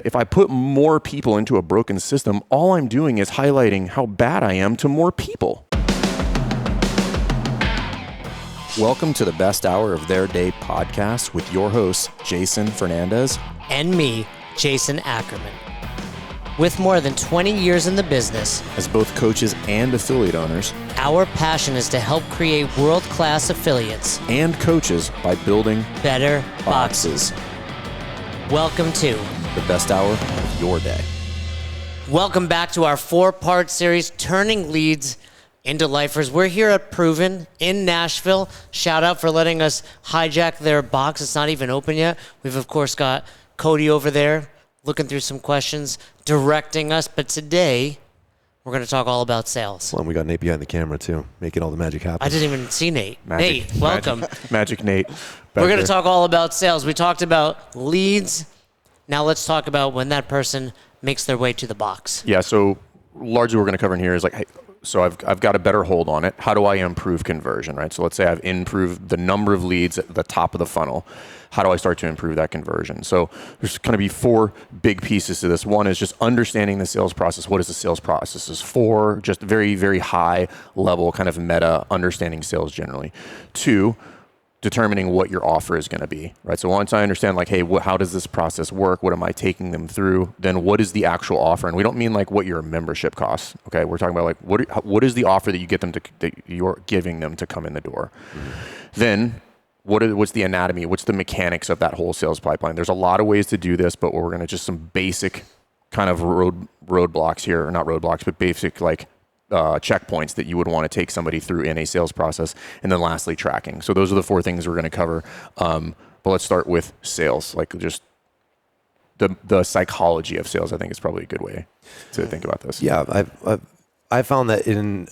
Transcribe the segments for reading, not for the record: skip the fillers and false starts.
If I put more people into a broken system, all I'm doing is highlighting how bad I am to more people. Welcome to the Best Hour of Their Day podcast with your hosts, Jason Fernandez. And me, Jason Ackerman. With more than 20 years in the business, as both coaches and affiliate owners, our passion is to help create world-class affiliates and coaches by building better boxes. Welcome to the best hour of your day. Welcome back to our 4-part series, Turning Leads into Lifers. We're here at Proven in Nashville. Shout out for letting us hijack their box. It's not even open yet. We've, of course, got Cody over there looking through some questions, directing us. But today, we're going to talk all about sales. Well, and we got Nate behind the camera, too, making all the magic happen. I didn't even see Nate. Nate, welcome. Magic Nate. We're going to talk all about sales. We talked about leads. Now let's talk about when that person makes their way to the box. Yeah, so largely what we're going to cover in here is like, hey, so I've got a better hold on it. How do I improve conversion, right? So let's say I've improved the number of leads at the top of the funnel. How do I start to improve that conversion? So there's going to be 4 big pieces to this. One is just understanding the sales process. What is the sales process is for? Just very, very high level kind of meta understanding sales generally. 2, determining what your offer is going to be, right? So once I understand like, hey, how does this process work? What am I taking them through? Then what is the actual offer? And we don't mean like what your membership costs. Okay, we're talking about like what is the offer that you get them to that you're giving them to come in the door. Mm-hmm. Then what's the anatomy? What's the mechanics of that whole sales pipeline? There's a lot of ways to do this, but we're going to just some basic kind of roadblocks here, or not roadblocks, but basic like checkpoints that you would want to take somebody through in a sales process. And then lastly, tracking. So those are the 4 things we're going to cover. But let's start with sales, like just the psychology of sales. I think is probably a good way to think about this. Yeah, I've found that in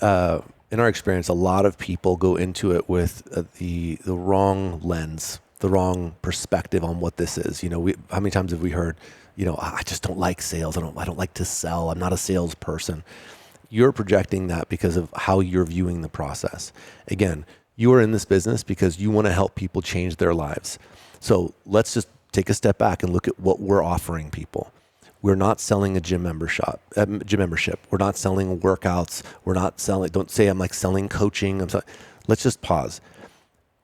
our experience, a lot of people go into it with the wrong lens, the wrong perspective on what this is. You know, how many times have we heard, you know, I just don't like sales. I don't like to sell. I'm not a salesperson. You're projecting that because of how you're viewing the process. Again, you are in this business because you want to help people change their lives. So let's just take a step back and look at what we're offering people. We're not selling a gym membership. We're not selling workouts. We're not selling, don't say I'm like selling coaching. Let's just pause.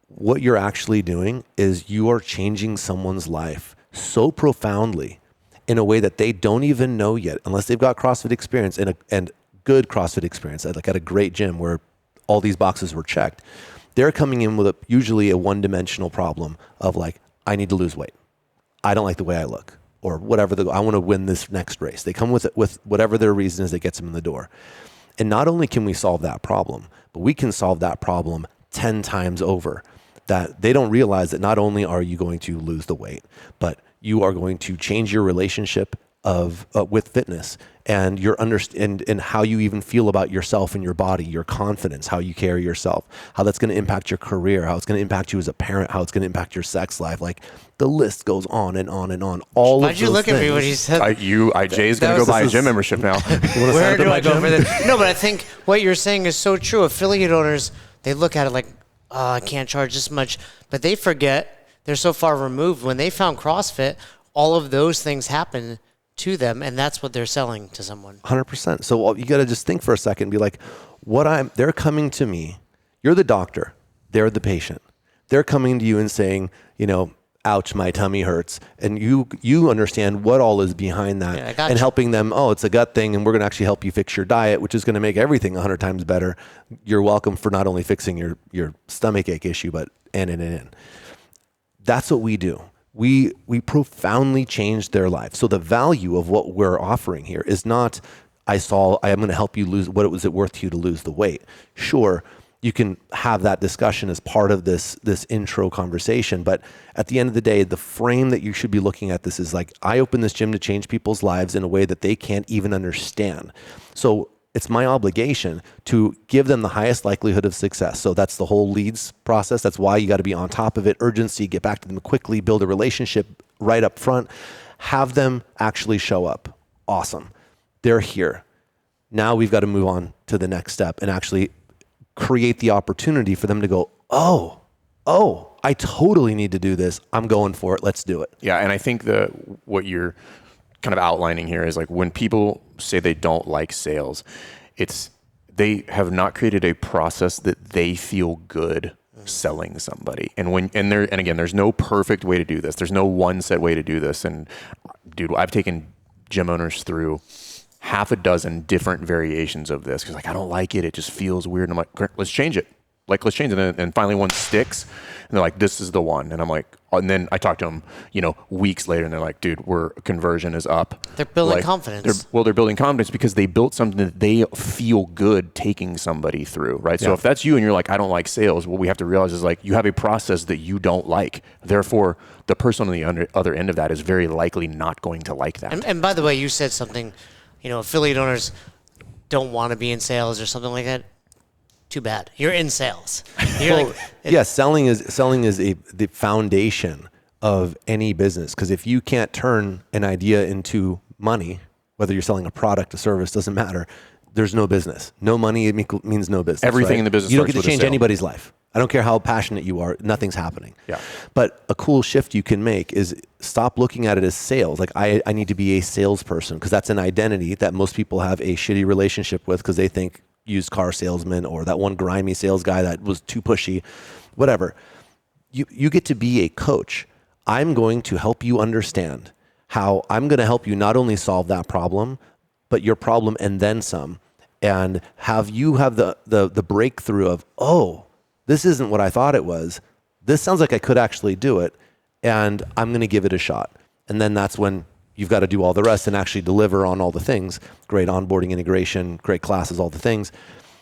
What you're actually doing is you are changing someone's life so profoundly in a way that they don't even know yet, unless they've got CrossFit experience and good CrossFit experience, like at a great gym where all these boxes were checked. They're coming in with usually a one-dimensional problem of like, I need to lose weight. I don't like the way I look, or whatever. I want to win this next race. They come with whatever their reason is that gets them in the door. And not only can we solve that problem, but we can solve that problem 10 times over. That they don't realize that not only are you going to lose the weight, but you are going to change your relationship with fitness and and how you even feel about yourself and your body, your confidence, how you carry yourself, how that's going to impact your career, how it's going to impact you as a parent, how it's going to impact your sex life. Like the list goes on and on and on. Why'd you look at me when you said Jay's going to go buy a gym membership now. Where do I go for this? No, but I think what you're saying is so true. Affiliate owners, they look at it like, oh, I can't charge this much, but they forget they're so far removed. When they found CrossFit, all of those things happen to them, and that's what they're selling to someone. 100%. So you got to just think for a second and be like, they're coming to me. You're the doctor. They're the patient. They're coming to you and saying, you know, ouch, my tummy hurts. And you understand what all is behind that, and helping them, oh, it's a gut thing, and we're going to actually help you fix your diet, which is going to make everything 100 times better. You're welcome for not only fixing your stomach ache issue, but and. That's what we do. We profoundly changed their life. So the value of what we're offering here is not, I am going to help you lose, what was it worth to you to lose the weight? Sure, you can have that discussion as part of this intro conversation, but at the end of the day, the frame that you should be looking at this is like, I open this gym to change people's lives in a way that they can't even understand. So it's my obligation to give them the highest likelihood of success. So that's the whole leads process. That's why you got to be on top of it. Urgency, get back to them quickly, build a relationship right up front, have them actually show up. Awesome. They're here. Now we've got to move on to the next step and actually create the opportunity for them to go, oh, I totally need to do this. I'm going for it. Let's do it. Yeah, and I think what you're kind of outlining here is like when people say they don't like sales, they have not created a process that they feel good selling somebody. And again, there's no perfect way to do this. There's no one set way to do this. And dude, I've taken gym owners through half a dozen different variations of this because like I don't like it. It just feels weird. And I'm like, let's change it. Let's change it. And finally one sticks. And they're like, this is the one. And I'm like, and then I talk to them, weeks later, and they're like, dude, conversion is up. They're building confidence. They're building confidence because they built something that they feel good taking somebody through, right? Yeah. So if that's you and you're like, I don't like sales, what we have to realize is like, you have a process that you don't like. Therefore, the person on the other end of that is very likely not going to like that. And by the way, you said something, affiliate owners don't want to be in sales or something like that. Too bad. You're in sales. Selling is the foundation of any business. Because if you can't turn an idea into money, whether you're selling a product, a service, doesn't matter. There's no business. No money means no business. Everything in the business. You don't get to change anybody's life. I don't care how passionate you are. Nothing's happening. Yeah. But a cool shift you can make is stop looking at it as sales. Like I need to be a salesperson because that's an identity that most people have a shitty relationship with because they think used car salesman or that one grimy sales guy that was too pushy, whatever. You get to be a coach. I'm going to help you understand how I'm going to help you not only solve that problem, but your problem and then some, and have you have the breakthrough of, oh, this isn't what I thought it was. This sounds like I could actually do it, and I'm going to give it a shot. And then that's when you've got to do all the rest and actually deliver on all the things. Great onboarding, integration, great classes, all the things.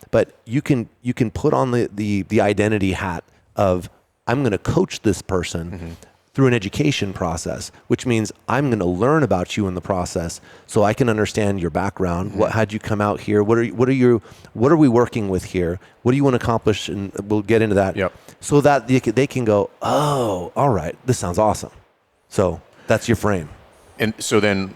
But you can put on the identity hat of I'm going to coach this person through an education process, which means I'm going to learn about you in the process so I can understand your background. How'd you come out here? What are we working with here? What do you want to accomplish? And we'll get into that. Yep. So that they can go, oh, all right, this sounds awesome. So that's your frame. And so then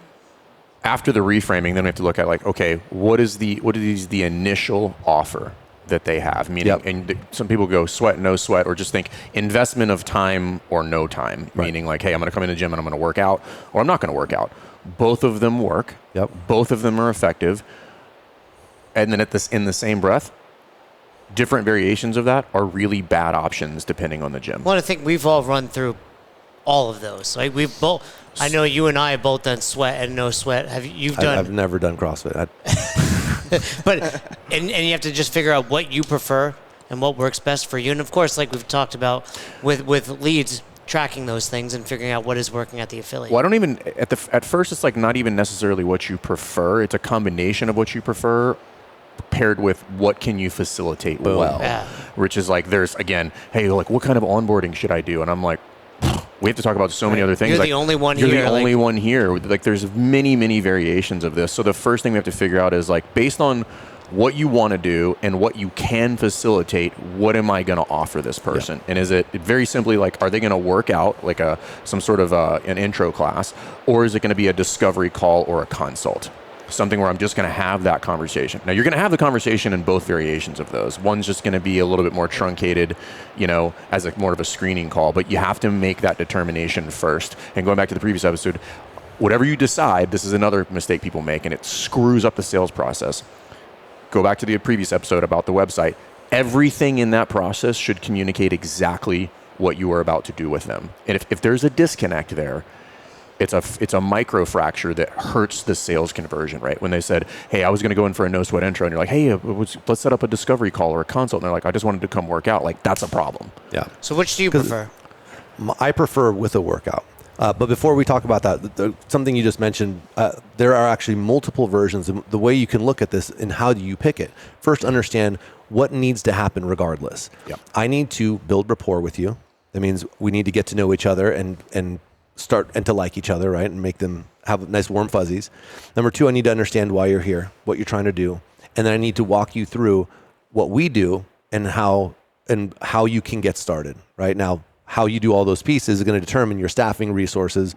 after the reframing, then we have to look at like, okay, what is the initial offer that they have? Meaning, and some people go sweat, no sweat, or just think investment of time or no time. Right. Meaning like, hey, I'm going to come in the gym and I'm going to work out, or I'm not going to work out. Both of them work. Yep. Both of them are effective. And then in the same breath, different variations of that are really bad options depending on the gym. Well, I think we've all run through all of those. Like we've both. I know you and I have both done sweat and no sweat. I've never done CrossFit. But you have to just figure out what you prefer and what works best for you. And of course, like we've talked about with leads, tracking those things and figuring out what is working at the affiliate. Well, I don't even at first it's like not even necessarily what you prefer. It's a combination of what you prefer paired with what can you facilitate well. Yeah. Which is like there's again, hey, like what kind of onboarding should I do? And I'm like, we have to talk about so many other things. You're the only one here. You're the only one here. Like there's many, many variations of this. So the first thing we have to figure out is like based on what you want to do and what you can facilitate, what am I going to offer this person? Yeah. And is it very simply like, are they going to work out like some sort of an intro class, or is it going to be a discovery call or a consult? Something where I'm just going to have that conversation. Now, you're going to have the conversation in both variations of those. One's just going to be a little bit more truncated, as more of a screening call, but you have to make that determination first. And going back to the previous episode, whatever you decide, this is another mistake people make, and it screws up the sales process. Go back to the previous episode about the website. Everything in that process should communicate exactly what you are about to do with them. And if there's a disconnect there, it's a micro fracture that hurts the sales conversion, right? When they said, hey, I was going to go in for a no sweat intro, and you're like, hey, let's set up a discovery call or a consult. And they're like, I just wanted to come work out. Like, that's a problem. Yeah. So which do you prefer? I prefer with a workout. But before we talk about that, something you just mentioned, there are actually multiple versions. The way you can look at this and how do you pick it? First, understand what needs to happen regardless. Yep. I need to build rapport with you. That means we need to get to know each other and start and to like each other, right? And make them have nice warm fuzzies. Number two, I need to understand why you're here, what you're trying to do. And then I need to walk you through what we do and how you can get started, right? Now, how you do all those pieces is going to determine your staffing resources,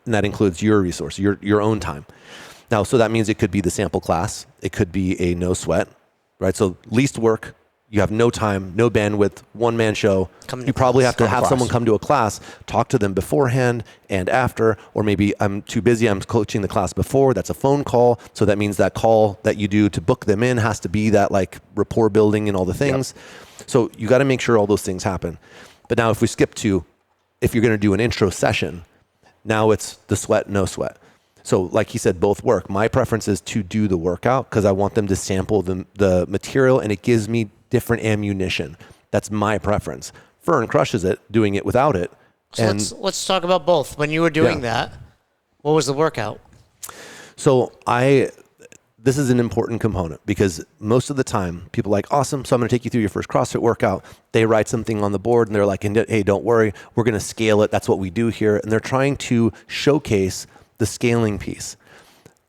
and that includes your resources, your own time. Now, so that means it could be the sample class. It could be a no sweat, right? So least work, You have no time, no bandwidth, one-man show. Come to You probably class. have to Come to have class. someone come to a class, talk to them beforehand and after, or maybe I'm too busy, I'm coaching the class before. That's a phone call. So that means that call that you do to book them in has to be that like rapport building and all the things. So you got to make sure all those things happen. But now if we skip to, if you're going to do an intro session, now it's the sweat, no sweat. So like he said, both work. My preference is to do the workout because I want them to sample the material and it gives me different ammunition. That's my preference. Fern crushes it doing it without it. So And let's talk about both. When you were doing Yeah. that, what was the workout? so this is an important component because most of the time people are like, awesome, so I'm going to take you through your first CrossFit workout. They write something on the board and they're like, hey, don't worry, we're going to scale it. That's what we do here. And they're trying to showcase the scaling piece.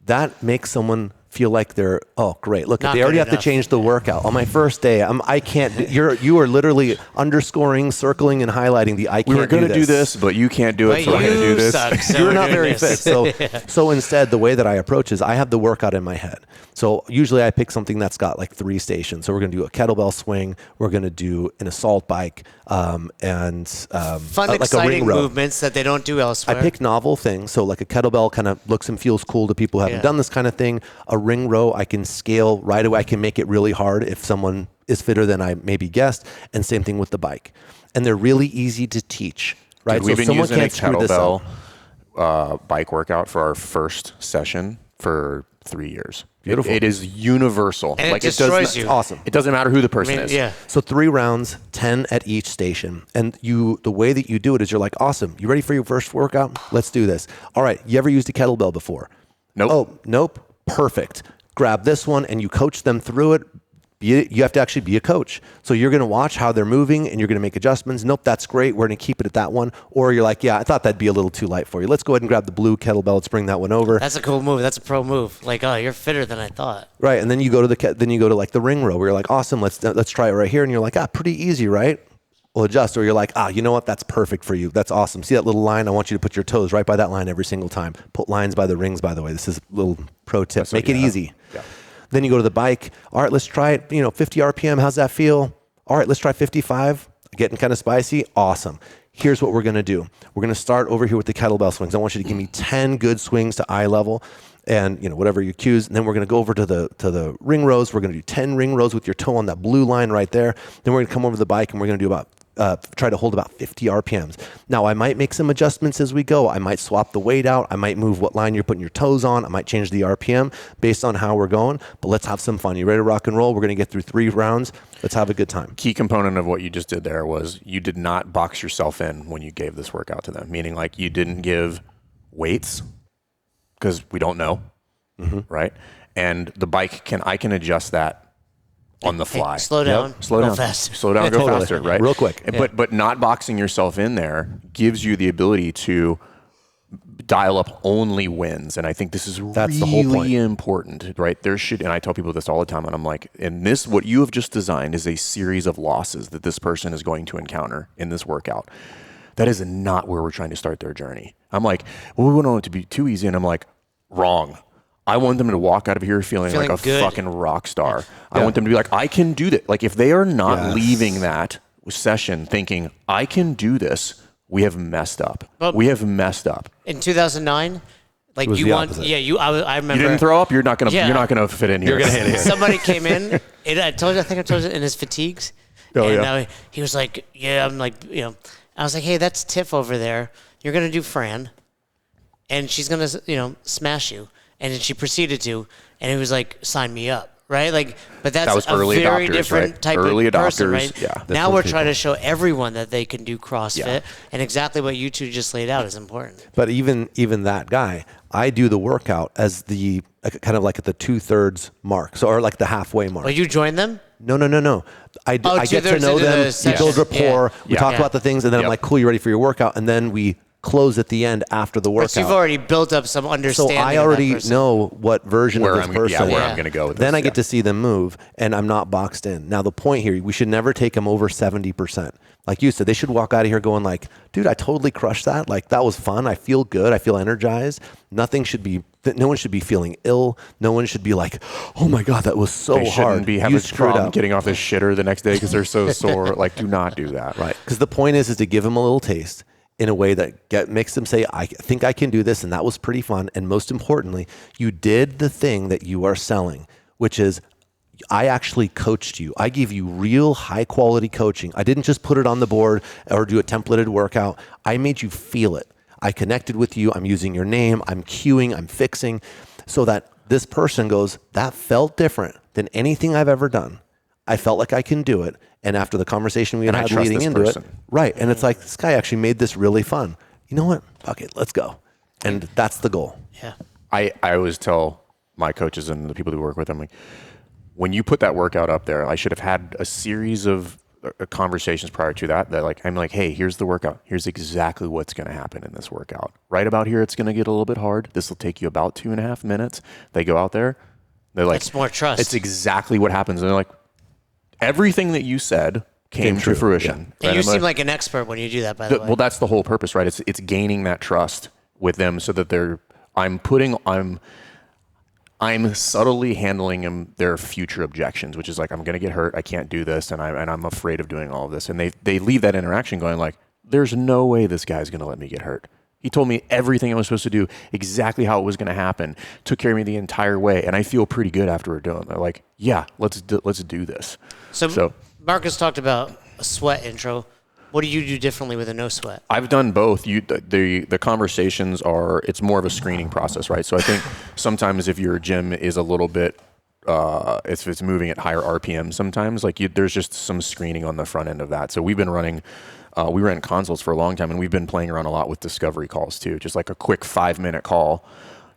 That makes someone feel like they're, oh, great. Look, Not they already good have to enough. change the workout. On my first day, I can't, you are literally underscoring, circling, and highlighting the I can't We were going to do this. this, but you can't do But it, so we're going to do you this. suck, so You're we're not doing very this. fit. So instead, the way that I approach is I have the workout in my head. So usually I pick something that's got like 3 stations. So we're going to do a kettlebell swing. We're going to do an assault bike Fun, like a exciting ring row. movements that they don't do elsewhere. I pick novel things. So like a kettlebell kind of looks and feels cool to people who haven't Yeah. done this kind of thing. A ring row, I can scale right away. I can make it really hard if someone is fitter than I maybe guessed. And same thing with the bike. And they're really easy to teach, right? Dude, we've been someone using a can't screw this up. kettlebell bike workout for our first session for 3 years. Beautiful. It is universal. And it does destroys not- you. Awesome. It doesn't matter who the person is. Yeah. So 3 rounds, 10 at each station. And the way that you do it is you're like, awesome, you ready for your first workout? Let's do this. All right, you ever used a kettlebell before? Nope. Oh, nope. Perfect. Grab this one and you coach them through it. You have to actually be a coach. So you're going to watch how they're moving and you're going to make adjustments. Nope, that's great. We're going to keep it at that one. Or you're like, yeah, I thought that'd be a little too light for you. Let's go ahead and grab the blue kettlebell. Let's bring that one over. That's a cool move. That's a pro move. Like, oh, you're fitter than I thought. Right, and then you go to like the ring row where you're like, awesome, let's try it right here, and you're like, pretty easy, right? We'll adjust, or you're like, you know what? That's perfect for you. That's awesome. See that little line? I want you to put your toes right by that line every single time. Put lines by the rings, by the way. This is a little pro tip. Make it easy. Yeah. Then you go to the bike. All right, let's try it. 50 RPM. How's that feel? All right, let's try 55. Getting kind of spicy. Awesome. Here's what we're going to do. We're going to start over here with the kettlebell swings. I want you to give me 10 good swings to eye level and whatever your cues. And then we're going to go over to the ring rows. We're going to do 10 ring rows with your toe on that blue line right there. Then we're going to come over to the bike and we're going to do about try to hold about 50 RPMs. Now, I might make some adjustments as we go. I might swap the weight out. I might move what line you're putting your toes on. I might change the RPM based on how we're going. But let's have some fun. You ready to rock and roll? We're going to get through 3 rounds. Let's have a good time. Key component of what you just did there was you did not box yourself in when you gave this workout to them, meaning like you didn't give weights because we don't know, right? And the bike I can adjust that on the fly. Hey, slow down. Slow go down. faster. Slow down, go Totally. faster, right? Real quick. But not boxing yourself in there gives you the ability to dial up only wins. And I think this is That's the whole point. really important, right? And I tell people this all the time, and I'm like, what you have just designed is a series of losses that this person is going to encounter in this workout. That is not where we're trying to start their journey. I'm like, well, we don't want it to be too easy. And I'm like, wrong. I want them to walk out of here feeling like a good. fucking rock star. I want them to be like, I can do that. Like if they are not leaving that session thinking, I can do this, we have messed up. We have messed up. In 2009, like was you the won. opposite. Yeah, I remember. You didn't throw up. You're not gonna. Yeah. You're not gonna fit in here. You're gonna hit it. Somebody came in. I think I told you in his fatigues. Oh, and yeah. he was like, yeah, I'm like, I was like, hey, that's Tiff over there. You're gonna do Fran, and she's gonna, smash you. And then she proceeded to, and he was like, sign me up. Right, like, but that's That was a early very adopters, different right? type Early of person, adopters, right? yeah. Now we're Different trying to show everyone that they can do CrossFit, Yeah. and exactly what you two just laid out is important. But even that guy, I do the workout as the kind of like at the 2/3 mark, or like the halfway mark. Well, you joined them. No. I get to 2/3 know into them. the We session. build rapport. Yeah. We Yeah. talk Yeah. about the things, and then I'm Yep. like, "Cool, you ready for your workout?" And then we close at the end after the workout. But you've already built up some So understanding. I of that already person. know what version Where of this I'm, person. where Yeah. I'm gonna go with Then this. I get to see them move, and I'm not boxed in. Now the point here, we should never take them over 70%. Like you said, they should walk out of here going like, "Dude, I totally crushed that. Like that was fun. I feel good. I feel energized. Nothing should be that no one should be feeling ill. No one should be like, oh my God, that was so They shouldn't hard. be having a problem getting off this shitter the next day because they're so sore. Like, do not do that. Right. Because the point is to give them a little taste in a way that makes them say, I think I can do this. And that was pretty fun. And most importantly, you did the thing that you are selling, which is I actually coached you. I gave you real high quality coaching. I didn't just put it on the board or do a templated workout. I made you feel it. I connected with you. I'm using your name. I'm cueing. I'm fixing so that this person goes, that felt different than anything I've ever done. I felt like I can do it. And after the conversation we had leading into it, right. And it's like, this guy actually made this really fun. You know what? Fuck it. Let's go. And that's the goal. Yeah. I always tell my coaches and the people who work with them, like, when you put that workout up there, I should have had a series of conversations prior to that like, I'm like, hey, here's the workout. Here's exactly what's going to happen in this workout. Right about here, it's going to get a little bit hard. This will take you about 2.5 minutes. They go out there. They're like, it's more trust. It's exactly what happens. And they're like, everything that you said came to fruition. Yeah. And you seem like an expert when you do that, by the way. Well, that's the whole purpose, right? It's gaining that trust with them so that I'm subtly handling them their future objections, which is like, I'm going to get hurt. I can't do this. And I'm afraid of doing all of this. And they leave that interaction going like, there's no way this guy's going to let me get hurt. He told me everything I was supposed to do, exactly how it was going to happen, took care of me the entire way. And I feel pretty good after we're done. They're like, yeah, let's do this. So Marcus talked about a sweat intro. What do you do differently with a no sweat? I've done both. The conversations it's more of a screening process, right? So I think sometimes if your gym is a little bit, if it's moving at higher RPM, sometimes there's just some screening on the front end of that. So we've been running, we ran consults for a long time, and we've been playing around a lot with discovery calls too, just like a quick 5-minute call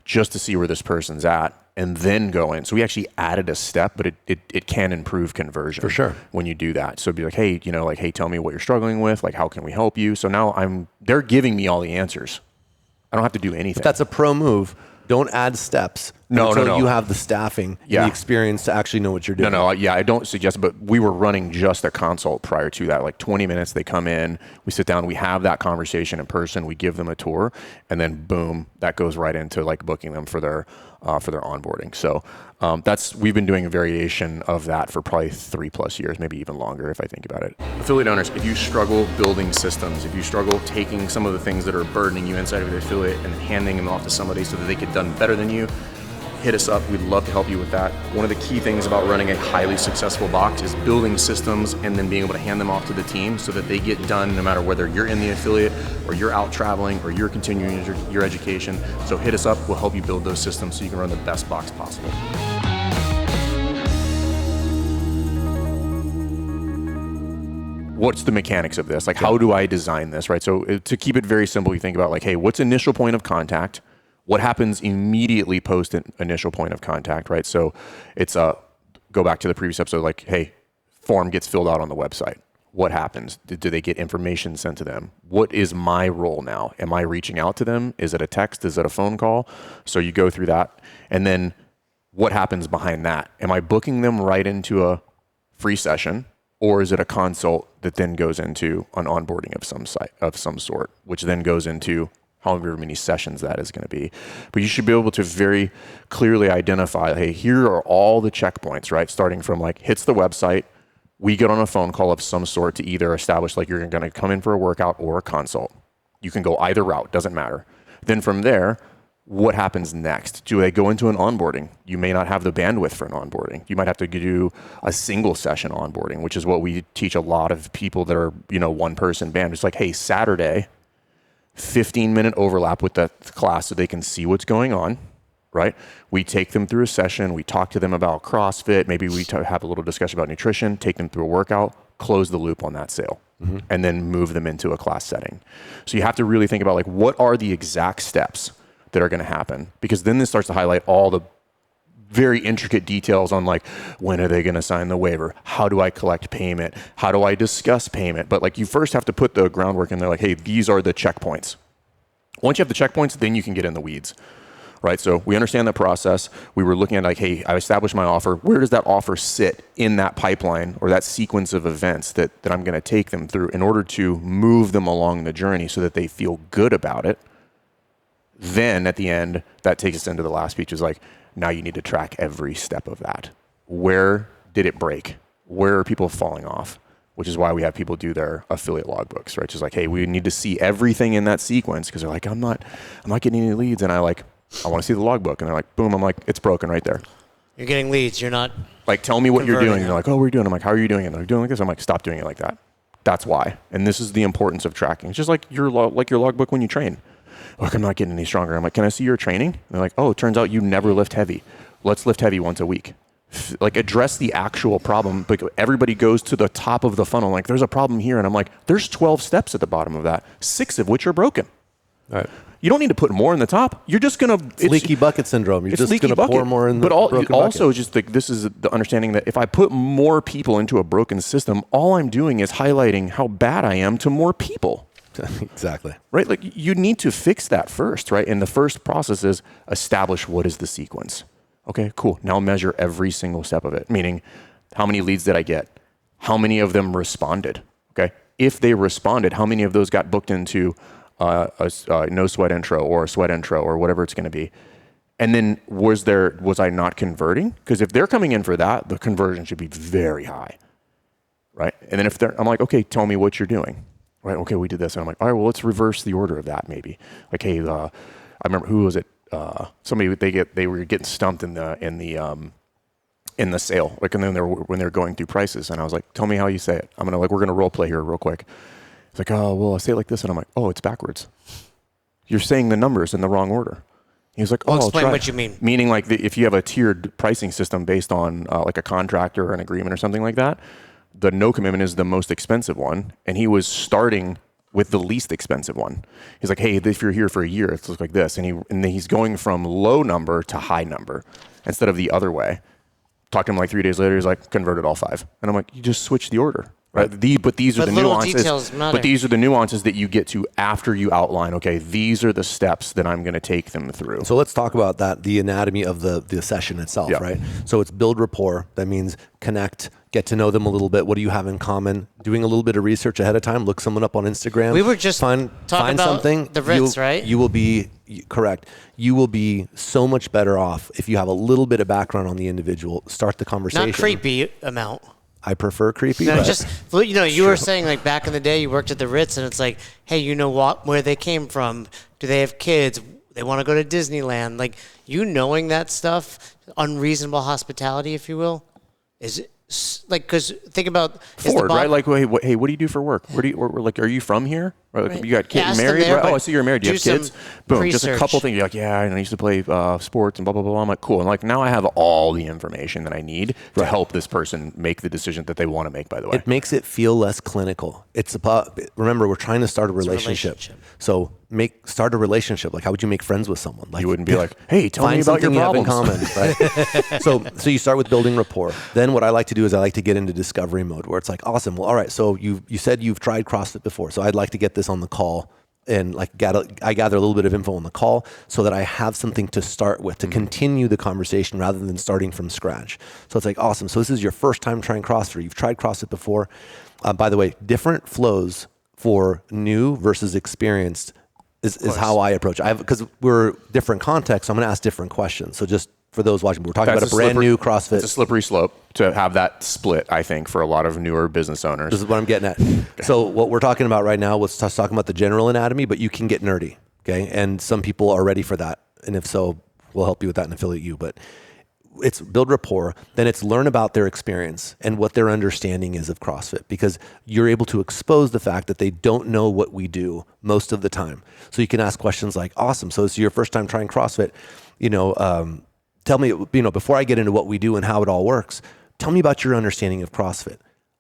just to see where this person's at. And then go in. So we actually added a step, but it can improve conversion for sure when you do that. So it'd be like, hey, hey, tell me what you're struggling with. Like, how can we help you? So now they're giving me all the answers. I don't have to do anything. If that's a pro move. Don't add steps until you have the staffing and the experience to actually know what you're doing. I don't suggest, but we were running just a consult prior to that, like 20 minutes. They come in, we sit down, we have that conversation in person, we give them a tour, and then boom, that goes right into like booking them for their onboarding. So we've been doing a variation of that for probably 3+ years, maybe even longer if I think about it. Affiliate owners, if you struggle building systems, if you struggle taking some of the things that are burdening you inside of the affiliate and handing them off to somebody so that they get done better than you, hit us up. We'd love to help you with that. One of the key things about running a highly successful box is building systems and then being able to hand them off to the team so that they get done no matter whether you're in the affiliate or you're out traveling or you're continuing your education. So hit us up. We'll help you build those systems so you can run the best box possible. What's the mechanics of this? Like, how do I design this, right? So to keep it very simple, you think about like, hey, what's initial point of contact? What happens immediately post initial point of contact, right? So it's go back to the previous episode, like, hey, form gets filled out on the website. What happens? Do they get information sent to them? What is my role now? Am I reaching out to them? Is it a text? Is it a phone call? So you go through that. And then what happens behind that? Am I booking them right into a free session? Or is it a consult that then goes into an onboarding of some sort, which then goes into however many sessions that is going to be. But you should be able to very clearly identify, hey, here are all the checkpoints, right? Starting from like hits the website, we get on a phone call of some sort to either establish like you're going to come in for a workout or a consult. You can go either route, doesn't matter. Then from there, what happens next? Do they go into an onboarding? You may not have the bandwidth for an onboarding. You might have to do a single session onboarding, which is what we teach a lot of people that are, one person band. It's like, hey, Saturday, 15-minute overlap with that class so they can see what's going on, right? We take them through a session. We talk to them about CrossFit. Maybe we have a little discussion about nutrition, take them through a workout, close the loop on that sale, and then move them into a class setting. So you have to really think about like, what are the exact steps that are going to happen? Because then this starts to highlight all the very intricate details on like, when are they going to sign the waiver? How do I collect payment? How do I discuss payment? But like, you first have to put the groundwork in there, like, hey, these are the checkpoints. Once you have the checkpoints, then you can get in the weeds, right? So we understand the process. We were looking at like, hey, I established my offer. Where does that offer sit in that pipeline or that sequence of events that I'm going to take them through in order to move them along the journey so that they feel good about it? Then at the end, that takes us into the last speech is like, now you need to track every step of that. Where did it break? Where are people falling off? Which is why we have people do their affiliate logbooks, right? Just like, hey, we need to see everything in that sequence because they're like, I'm not getting any leads. And I want to see the logbook. And they're like, boom, I'm like, it's broken right there. You're getting leads. You're not. Like, tell me what you're doing. Converting. And they're like, oh, what are you doing? I'm like, how are you doing it? And they're doing like this. I'm like, stop doing it like that. That's why. And this is the importance of tracking. It's just like your logbook when you train. Look, I'm not getting any stronger. I'm like, can I see your training? And they're like, oh, it turns out you never lift heavy. Let's lift heavy once a week. Like, address the actual problem. But everybody goes to the top of the funnel. Like, there's a problem here. And I'm like, there's 12 steps at the bottom of that, 6 of which are broken. All right. You don't need to put more in the top. You're just going to... It's leaky bucket syndrome. You're just going to pour more in the broken bucket. Also, just this is the understanding that if I put more people into a broken system, all I'm doing is highlighting how bad I am to more people. Exactly. Right? Like, you need to fix that first, right? And the first process is establish what is the sequence. Okay, cool. Now measure every single step of it, meaning how many leads did I get? How many of them responded? Okay. If they responded, how many of those got booked into a no sweat intro or a sweat intro or whatever it's going to be? And then was I not converting? Because if they're coming in for that, the conversion should be very high, right? And then I'm like, okay, tell me what you're doing, right? Okay, we did this. And I'm like, all right, well, let's reverse the order of that maybe. Like, hey, I remember, who was it? Somebody they were getting stumped in the sale, like, and then when they're going through prices, and I was like, tell me how you say it. We're gonna role play here real quick. It's like, oh, well, I say it like this, and I'm like, oh, it's backwards. You're saying the numbers in the wrong order. He was like, oh, explain what you mean. Meaning, like, if you have a tiered pricing system based on like a contract or an agreement or something like that, the no commitment is the most expensive one, and he was starting with the least expensive one. He's like, hey, if you're here for a year, it looks like this. And then he's going from low number to high number instead of the other way. Talked to him like 3 days later, he's like, converted all 5. And I'm like, you just switch the order. Right? But these are the nuances. Details matter. But these are the nuances that you get to after you outline, okay, these are the steps that I'm going to take them through. So let's talk about that, the anatomy of the session itself, right? So it's build rapport. That means connect, get to know them a little bit. What do you have in common? Doing a little bit of research ahead of time. Look someone up on Instagram. We were just find talking about something. the Ritz, right? You will be, correct. You will be so much better off if you have a little bit of background on the individual. Start the conversation. Not creepy amount. I prefer creepy. No, but just, you were saying, like, back in the day, you worked at the Ritz, and it's like, hey, you know what, where they came from? Do they have kids? They want to go to Disneyland. Like, you knowing that stuff, unreasonable hospitality, if you will, is like, because think about Ford, right? Like, hey, what do you do for work? Where do you, or like, are you from here? Or like, you got kids, married? There, right? Oh, I see you're married. Do you have kids? Boom, research. Just a couple things. You're like, yeah, I used to play sports and blah, blah, blah. I'm like, cool. And like, now I have all the information that I need to help this person make the decision that they want to make, by the way. It makes it feel less clinical. It's about, remember, we're trying to start a relationship. So start a relationship. Like, how would you make friends with someone? Like, you wouldn't be like, hey, tell me about your problems. You have in common, right? So you start with building rapport. Then what I like to do is I like to get into discovery mode, where it's like, awesome. Well, all right. So you said you've tried CrossFit before. So I'd like to get this on the call. And like I gather a little bit of info on the call so that I have something to start with, to continue the conversation rather than starting from scratch. So it's like, awesome. So this is your first time trying CrossFit. You've tried CrossFit before. By the way, different flows for new versus experienced is how I approach it. Because we're different contexts, so I'm going to ask different questions. So just for those watching, we're talking about a brand new CrossFit. It's a slippery slope to have that split, I think, for a lot of newer business owners. This is what I'm getting at. Okay. So what we're talking about right now, let's talking about the general anatomy, but you can get nerdy, okay? And some people are ready for that. And if so, we'll help you with that and affiliate you. But it's build rapport, then it's learn about their experience and what their understanding is of CrossFit, because you're able to expose the fact that they don't know what we do most of the time. So you can ask questions like, awesome, so it's your first time trying CrossFit, tell me, before I get into what we do and how it all works, tell me about your understanding of CrossFit.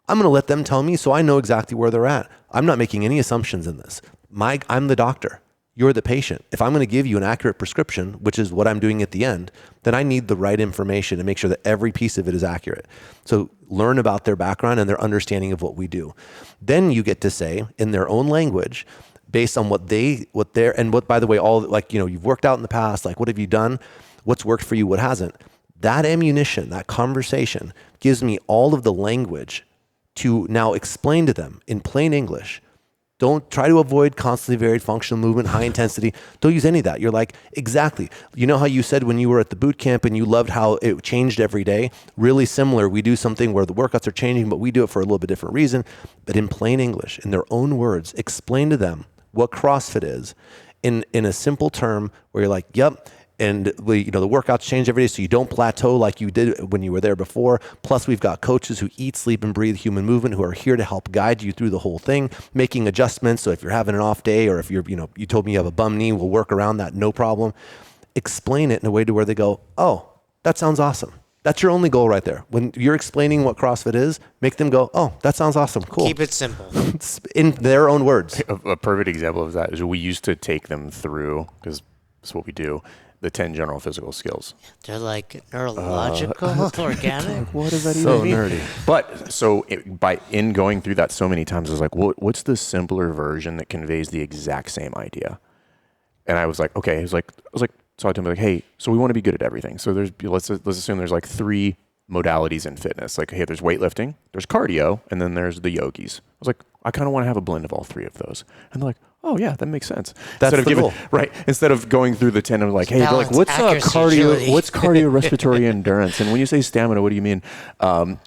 I'm going to let them tell me so I know exactly where they're at. I'm not making any assumptions in this. I'm the doctor. You're the patient. If I'm going to give you an accurate prescription, which is what I'm doing at the end, then I need the right information to make sure that every piece of it is accurate. So learn about their background and their understanding of what we do. Then you get to say in their own language, based on what by the way, all like, you've worked out in the past, like, what have you done? What's worked for you? What hasn't? That ammunition, that conversation gives me all of the language to now explain to them in plain English Don't try to avoid constantly varied functional movement, high intensity. Don't use any of that. You're like, exactly. You know how you said when you were at the boot camp and you loved how it changed every day? Really similar. We do something where the workouts are changing, but we do it for a little bit different reason. But in plain English, in their own words, explain to them what CrossFit is in a simple term where you're like, yep. And the workouts change every day, so you don't plateau like you did when you were there before. Plus, we've got coaches who eat, sleep, and breathe human movement who are here to help guide you through the whole thing, making adjustments. So if you're having an off day, or if you told me you have a bum knee, we'll work around that, no problem. Explain it in a way to where they go, oh, that sounds awesome. That's your only goal right there. When you're explaining what CrossFit is, make them go, oh, that sounds awesome, cool. Keep it simple. In their own words. A perfect example of that is we used to take them through, because that's what we do, the 10 general physical skills. They're like neurological, organic. What does that So even mean? nerdy. But so in going through that so many times, I was like, what's the simpler version that conveys the exact same idea? And I was like, okay. I was like, so I told him like, hey, so we want to be good at everything. So let's assume there's like 3 modalities in fitness. Like, hey, there's weightlifting, there's cardio, and then there's the yogis. I was like, I kind of want to have a blend of all 3 of those. And they're like, oh yeah, that makes sense. That's the goal. Right. Instead of going through the 10 of like, hey, they're like, what's accuracy, agility. what's cardiorespiratory endurance? And when you say stamina, what do you mean?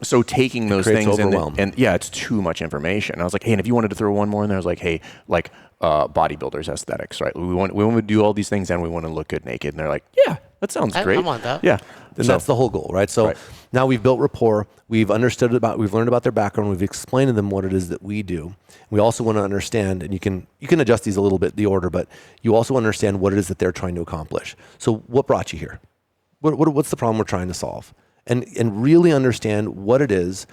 So taking those things and yeah, it's too much information. I was like, hey, and if you wanted to throw one more in there, I was like, hey, like bodybuilders aesthetics, right? We want to do all these things and we want to look good naked. And they're like, yeah, that sounds great. I want that. Yeah. And that's the whole goal, right? So now we've built rapport. We've learned about their background. We've explained to them what it is that we do. We also want to understand, and you can adjust these a little bit, the order, but you also understand what it is that they're trying to accomplish. So what brought you here? What's the problem we're trying to solve? And really understand what it is,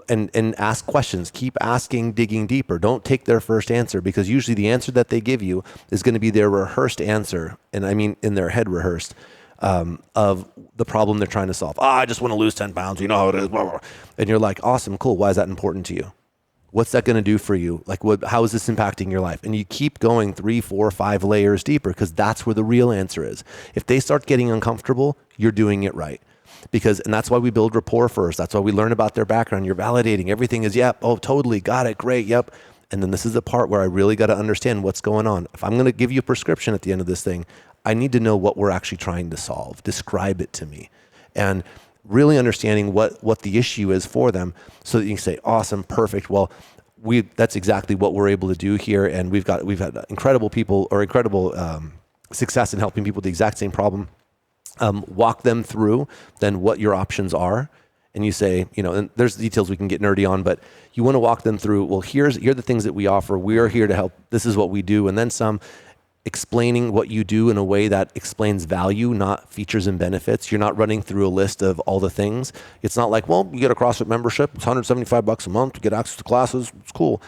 and ask questions. Keep asking, digging deeper. Don't take their first answer, because usually the answer that they give you is going to be their rehearsed answer, and I mean in their head rehearsed, of the problem they're trying to solve. I just want to lose 10 pounds. You know how it is. Blah, blah. And you're like, awesome, cool. Why is that important to you? What's that going to do for you? Like, how is this impacting your life? And you keep going 3, 4, 5 layers deeper, because that's where the real answer is. If they start getting uncomfortable, you're doing it right. And that's why we build rapport first. That's why we learn about their background. You're validating. Everything is, yep, oh, totally, got it, great, yep. And then this is the part where I really got to understand what's going on. If I'm going to give you a prescription at the end of this thing, I need to know what we're actually trying to solve. Describe it to me. And really understanding what the issue is for them, so that you can say, awesome, perfect. Well, that's exactly what we're able to do here. And we've had incredible people, or incredible success in helping people with the exact same problem. Walk them through then what your options are. And you say, and there's details we can get nerdy on, but you want to walk them through, well, here are the things that we offer. We are here to help. This is what we do. And then some, explaining what you do in a way that explains value, not features and benefits. You're not running through a list of all the things. It's not like, well, you get a CrossFit membership. It's $175 a month to get access to classes. It's cool.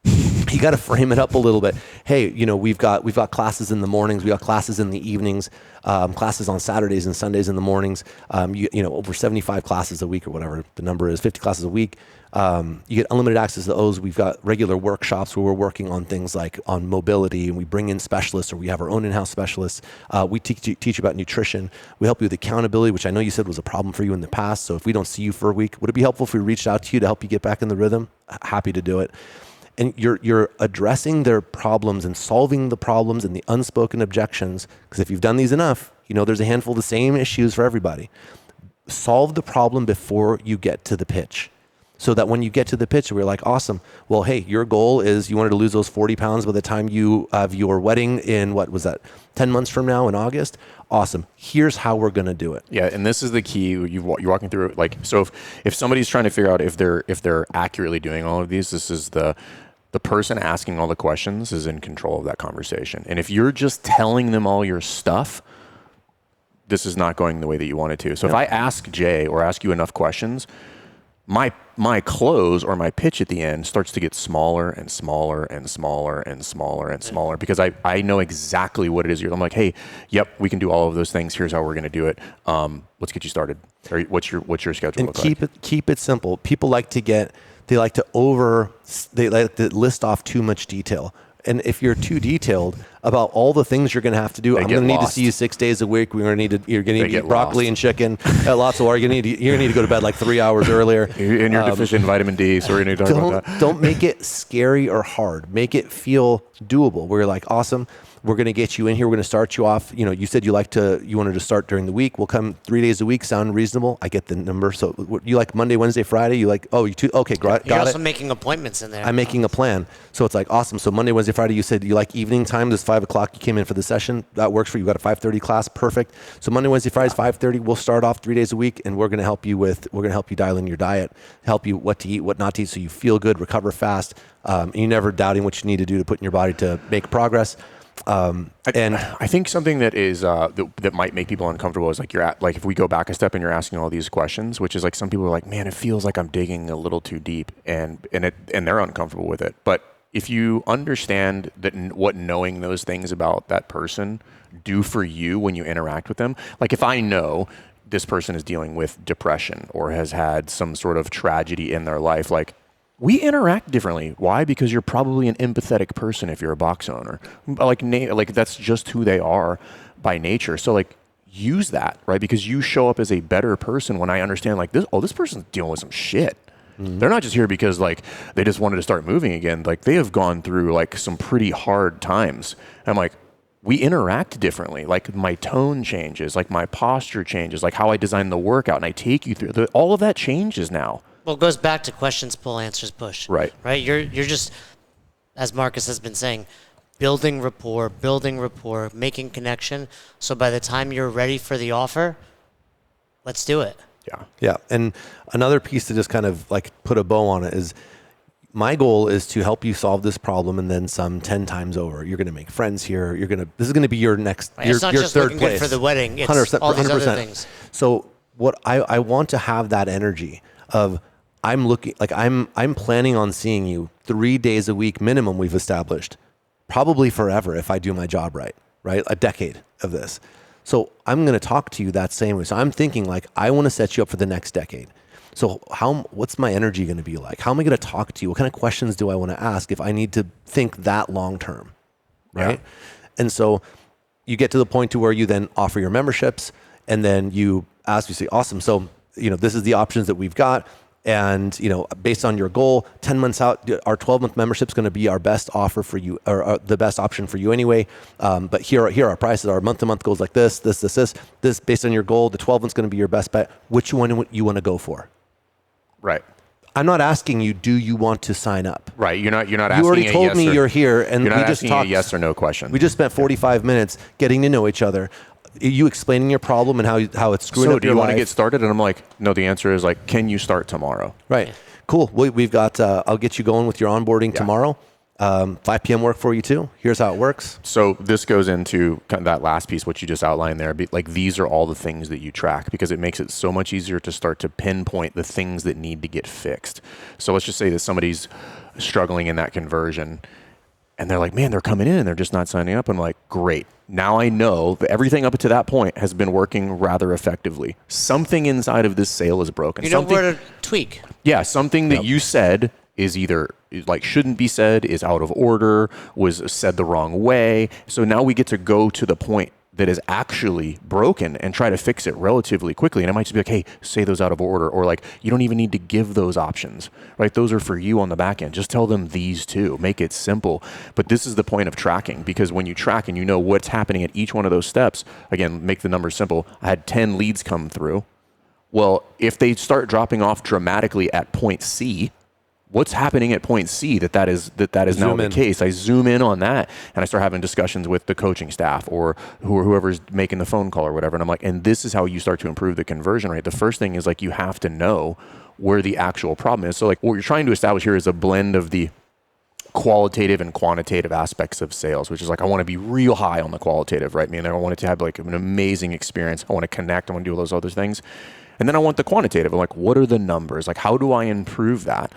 You got to frame it up a little bit. Hey, we've got classes in the mornings. We got classes in the evenings, classes on Saturdays and Sundays in the mornings. Over 75 classes a week, or whatever the number is, 50 classes a week. You get unlimited access to those. We've got regular workshops where we're working on things like on mobility, and we bring in specialists, or we have our own in-house specialists. We teach you about nutrition. We help you with accountability, which I know you said was a problem for you in the past. So if we don't see you for a week, would it be helpful if we reached out to you to help you get back in the rhythm? Happy to do it. And you're addressing their problems and solving the problems and the unspoken objections. Because if you've done these enough, there's a handful of the same issues for everybody. Solve the problem before you get to the pitch. So that when you get to the pitch, we're like, awesome. Well, hey, your goal is you wanted to lose those 40 pounds by the time you have your wedding in, 10 months from now in August? Awesome. Here's how we're going to do it. Yeah, and this is the key. You're walking through it. Like, so if somebody's trying to figure out if they're accurately doing all of these, this is the person asking all the questions is in control of that conversation. And if you're just telling them all your stuff, this is not going the way that you want it to. So if I ask Jay or ask you enough questions, my close or my pitch at the end starts to get smaller and smaller and smaller and smaller and smaller, because I know exactly what it is. I'm like, hey, yep, we can do all of those things. Here's how we're going to do it. Let's get you started. Or what's your schedule and look like? Keep it simple. People like to list off too much detail. And if you're too detailed about all the things you're going to have to do, I'm going to need to see you 6 days a week. You're going to need to eat broccoli and chicken, lots of water. You're going to need to go to bed like 3 hours earlier. And you're deficient in vitamin D, so we're going to talk about that. Don't make it scary or hard. Make it feel doable. Where you're like, awesome, we're going to get you in here. We're going to start you off. You said you wanted to start during the week. We'll come 3 days a week. Sound reasonable? I get the number. So you like Monday, Wednesday, Friday? You like, okay, got it. You're also making appointments in there. I'm making a plan. So it's like, awesome. So Monday, Wednesday, Friday, you said you like evening time. This 5 o'clock, you came in for the session. That works for you. You got a 5:30 class. Perfect. So Monday, Wednesday, Friday is 5:30. We'll start off 3 days a week, and we're going to help you dial in your diet, help you what to eat, what not to eat, so you feel good, recover fast, and you're never doubting what you need to do to put in your body to make progress. I think something that is that might make people uncomfortable is like if we go back a step and you're asking all these questions, which is like some people are like, man, it feels like I'm digging a little too deep, and they're uncomfortable with it. But if you understand that what knowing those things about that person do for you when you interact with them, like if I know this person is dealing with depression or has had some sort of tragedy in their life, like we interact differently. Why? Because you're probably an empathetic person if you're a box owner. Like that's just who they are by nature. So like use that, right? Because you show up as a better person when I understand like this person's dealing with some shit. Mm-hmm. They're not just here because like they just wanted to start moving again. Like they have gone through like some pretty hard times. And I'm like, we interact differently. Like my tone changes, like my posture changes, like how I design the workout and I take you through all of that changes now. Well, it goes back to questions pull, answers push. Right. Right. You're just, as Marcus has been saying, building rapport, making connection. So by the time you're ready for the offer, let's do it. Yeah. Yeah. And another piece to just kind of like put a bow on it is my goal is to help you solve this problem and then some 10 times over. You're going to make friends here. This is going to be your next, right. your, it's not your just third looking place. good for the wedding. It's 100%, all these 100%. other things. So what I want to have that energy of I'm planning on seeing you 3 days a week minimum we've established, probably forever if I do my job right? A decade of this. So I'm going to talk to you that same way. So I'm thinking like, I want to set you up for the next decade. So what's my energy going to be like? How am I going to talk to you? What kind of questions do I want to ask if I need to think that long term, right? Yeah. And so you get to the point to where you then offer your memberships and then you say, awesome. So, this is the options that we've got. And, based on your goal, 10 months out, our 12-month membership is going to be our best offer for you, or the best option for you anyway. But here are our prices. Our month-to-month goals like this, based on your goal. The 12 month's going to be your best bet. Which one you want to go for? Right. I'm not asking you, do you want to sign up? Right. You're not asking. You already told me you're here, and you're not we just asking talked. A yes or no question. We just spent 45 minutes getting to know each other. You explaining your problem and how it's screwing up your life. So do you want to get started? And I'm like, no, the answer is like, can you start tomorrow? Right. Cool. We've got, I'll get you going with your onboarding tomorrow. 5 p.m. work for you too. Here's how it works. So this goes into kind of that last piece, what you just outlined there. Like these are all the things that you track because it makes it so much easier to start to pinpoint the things that need to get fixed. So let's just say that somebody's struggling in that conversion and they're like, man, they're coming in and they're just not signing up. I'm like, great. Now I know that everything up to that point has been working rather effectively. Something inside of this sale is broken. You know where to tweak. Yeah, something that you said is either like shouldn't be said, is out of order, was said the wrong way. So now we get to go to the point that is actually broken and try to fix it relatively quickly. And I might just be like, hey, say those out of order, or like, you don't even need to give those options, right? Those are for you on the back end. Just tell them these two, make it simple. But this is the point of tracking, because when you track and you know what's happening at each one of those steps, again, make the numbers simple. I had 10 leads come through. Well, if they start dropping off dramatically at point C, what's happening at point C that is now the case? I zoom in on that and I start having discussions with the coaching staff or whoever's making the phone call or whatever. And I'm like, and this is how you start to improve the conversion rate. The first thing is like, you have to know where the actual problem is. So like what you're trying to establish here is a blend of the qualitative and quantitative aspects of sales, which is like, I want to be real high on the qualitative, right? I mean, I want it to have like an amazing experience. I want to connect. I want to do all those other things. And then I want the quantitative. I'm like, what are the numbers? Like, how do I improve that?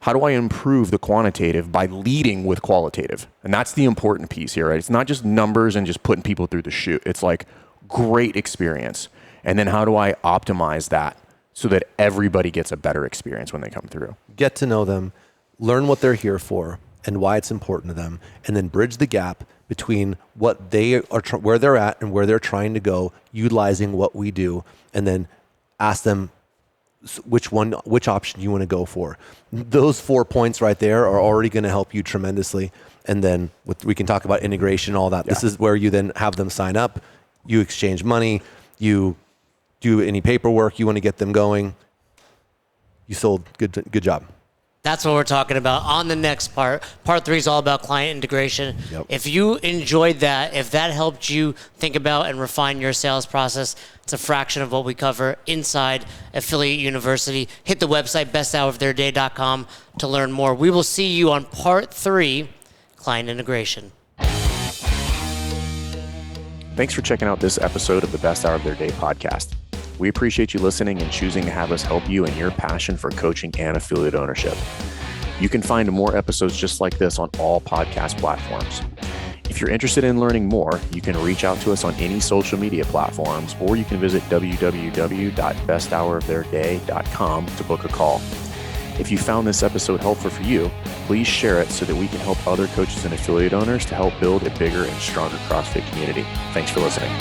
How do I improve the quantitative by leading with qualitative? And that's the important piece here, right? It's not just numbers and just putting people through the chute. It's like great experience. And then how do I optimize that so that everybody gets a better experience when they come through? Get to know them, learn what they're here for, and why it's important to them, and then bridge the gap between what they are, where they're at and where they're trying to go, utilizing what we do, and then ask them which option you want to go for. Those 4 points right there are already going to help you tremendously. And then we can talk about integration, all that. Yeah. This is where you then have them sign up, you exchange money, you do any paperwork, you want to get them going. You sold. Good job. That's what we're talking about on the next part. Part 3 is all about client integration. Yep. If you enjoyed that, if that helped you think about and refine your sales process, it's a fraction of what we cover inside Affiliate University. Hit the website, besthouroftheirday.com, to learn more. We will see you on part 3, client integration. Thanks for checking out this episode of the Best Hour of Their Day podcast. We appreciate you listening and choosing to have us help you in your passion for coaching and affiliate ownership. You can find more episodes just like this on all podcast platforms. If you're interested in learning more, you can reach out to us on any social media platforms, or you can visit www.besthouroftheirday.com to book a call. If you found this episode helpful for you, please share it so that we can help other coaches and affiliate owners to help build a bigger and stronger CrossFit community. Thanks for listening.